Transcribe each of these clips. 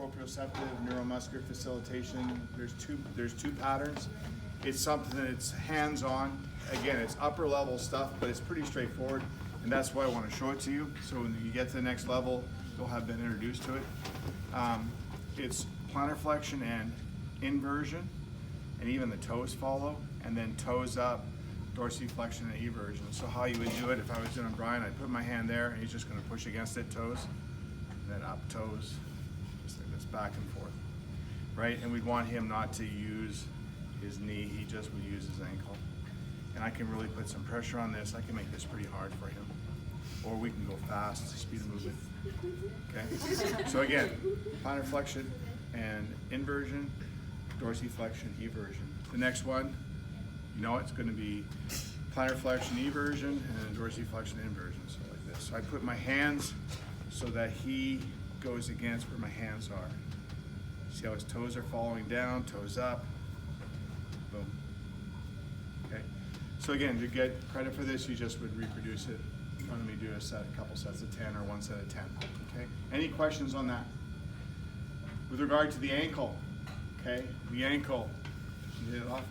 proprioceptive neuromuscular facilitation. There's two patterns. It's something that's hands-on. Again, it's upper level stuff, but it's pretty straightforward, and that's why I want to show it to you. So when you get to the next level, you'll have been introduced to it. It's plantar flexion and inversion, and even the toes follow, and then toes up, dorsiflexion and eversion. So how you would do it, if I was doing Brian, I'd put my hand there, and he's just going to push against it, toes, and then up toes, just like this, back and forth, right? And we'd want him not to use his knee, he just would use his ankle. And I can really put some pressure on this. I can make this pretty hard for him. Or we can go fast, speed of movement. Okay? So again, plantar flexion and inversion, dorsiflexion, eversion. The next one, you know it's going to be plantar flexion, eversion, and dorsiflexion, inversion. So like this. So I put my hands so that he goes against where my hands are. See how his toes are following down, toes up. Boom. Okay. So again, to get credit for this, you just would reproduce it. Let me do a couple sets of 10 or one set of 10. Okay. Any questions on that? With regard to the ankle, okay, the ankle. Get it off.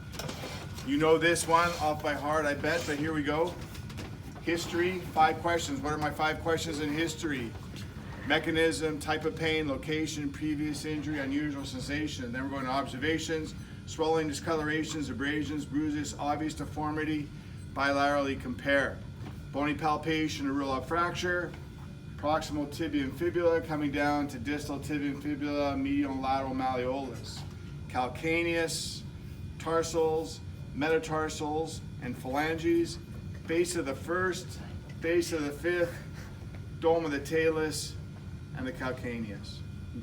You know this one off by heart, I bet. But here we go. History. 5 questions. What are my 5 questions in history? Mechanism, type of pain, location, previous injury, unusual sensation. And then we're going to observations. Swelling, discolorations, abrasions, bruises, obvious deformity, bilaterally compare. Bony palpation, a rule-out fracture, proximal tibia and fibula coming down to distal tibia and fibula, medial and lateral malleolus. Calcaneus, tarsals, metatarsals, and phalanges, base of the first, base of the fifth, dome of the talus, and the calcaneus.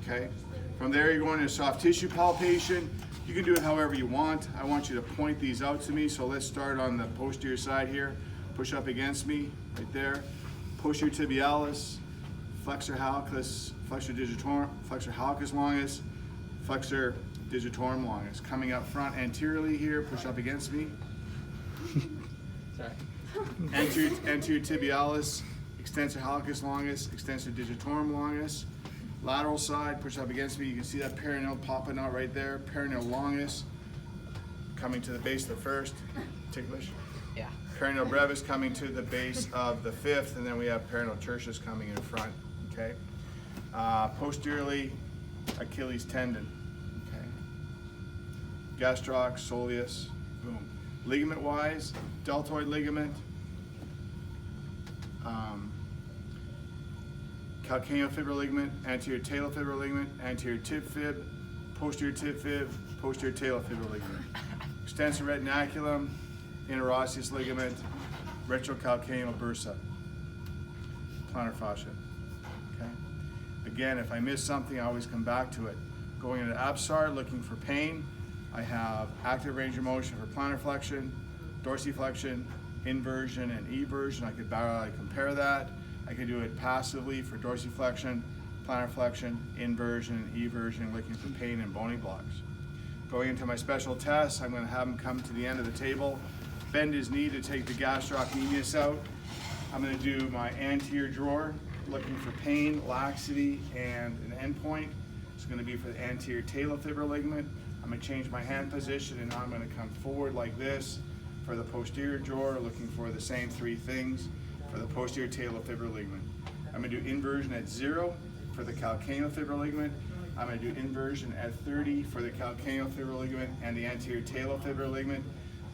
Okay? From there, you're going to soft tissue palpation. You can do it however you want. I want you to point these out to me. So let's start on the posterior side here. Push up against me, right there. Posterior tibialis, flexor hallucis, flexor digitorum, flexor hallucis longus, flexor digitorum longus. Coming up front anteriorly here, push up against me. Sorry. Anterior tibialis, extensor hallucis longus, extensor digitorum longus. Lateral side, push up against me. You can see that perineal popping out right there. Perineal longus, coming to the base of the first. Ticklish? Yeah. Perineal brevis coming to the base of the fifth, and then we have perineal tertius coming in front. Okay. Posteriorly, Achilles tendon. Okay. Gastroc, soleus. Boom. Ligament-wise, deltoid ligament. Calcaneofibrillar ligament, anterior talofibrillar ligament, anterior tib fib, posterior talofibrillar ligament. Extensor retinaculum, interosseous ligament, retrocalcaneal bursa, plantar fascia. Okay. Again, if I miss something, I always come back to it. Going into absar, looking for pain, I have active range of motion for plantar flexion, dorsiflexion, inversion, and eversion. I could bilaterally compare that. I could do it passively for dorsiflexion, plantar flexion, inversion, and eversion, looking for pain and bony blocks. Going into my special tests, I'm going to have him come to the end of the table, bend his knee to take the gastrocnemius out. I'm going to do my anterior drawer, looking for pain, laxity, and an endpoint. It's going to be for the anterior talofibrillar ligament. I'm going to change my hand position, and now I'm going to come forward like this for the posterior drawer, looking for the same 3 things. For the posterior talofibrillar ligament, I'm going to do inversion at 0 for the calcaneofibrillar ligament. I'm going to do inversion at 30 for the calcaneofibrillar ligament and the anterior talofibrillar ligament.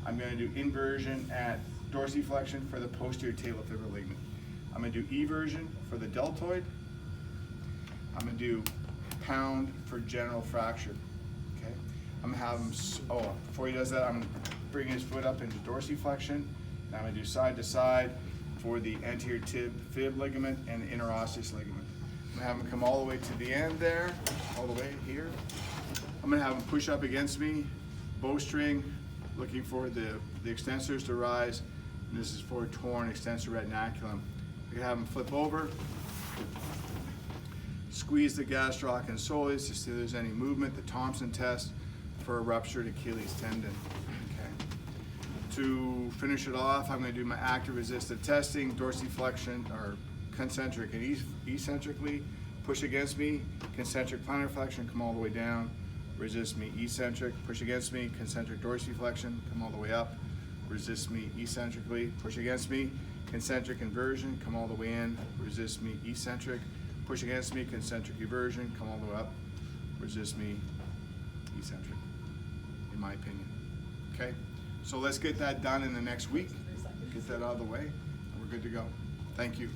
I'm going to do inversion at dorsiflexion for the posterior talofibrillar ligament. I'm going to do eversion for the deltoid. I'm going to do pound for general fracture. Okay. I'm going to have him. Before he does that, I'm going to bring his foot up into dorsiflexion. And I'm going to do side to side for the anterior tib fib ligament and the interosseous ligament. I'm gonna have him come all the way to the end there, all the way here. I'm gonna have him push up against me, bowstring, looking for the extensors to rise, and this is for torn extensor retinaculum. I can have him flip over, squeeze the gastroc and soleus to see if there's any movement, the Thompson test for a ruptured Achilles tendon. To finish it off, I'm going to do my active resistive testing, dorsiflexion or concentric and eccentrically, Push against me, concentric plantar flexion, come all the way down. Resist me, eccentric. Push against me, concentric dorsiflexion, come all the way up. Resist me eccentrically. Push against me, concentric inversion, come all the way in. Resist me eccentric. Push against me, concentric eversion, come all the way up. Resist me eccentric, in my opinion. Okay, so let's get that done in the next week. Get that out of the way, and we're good to go. Thank you.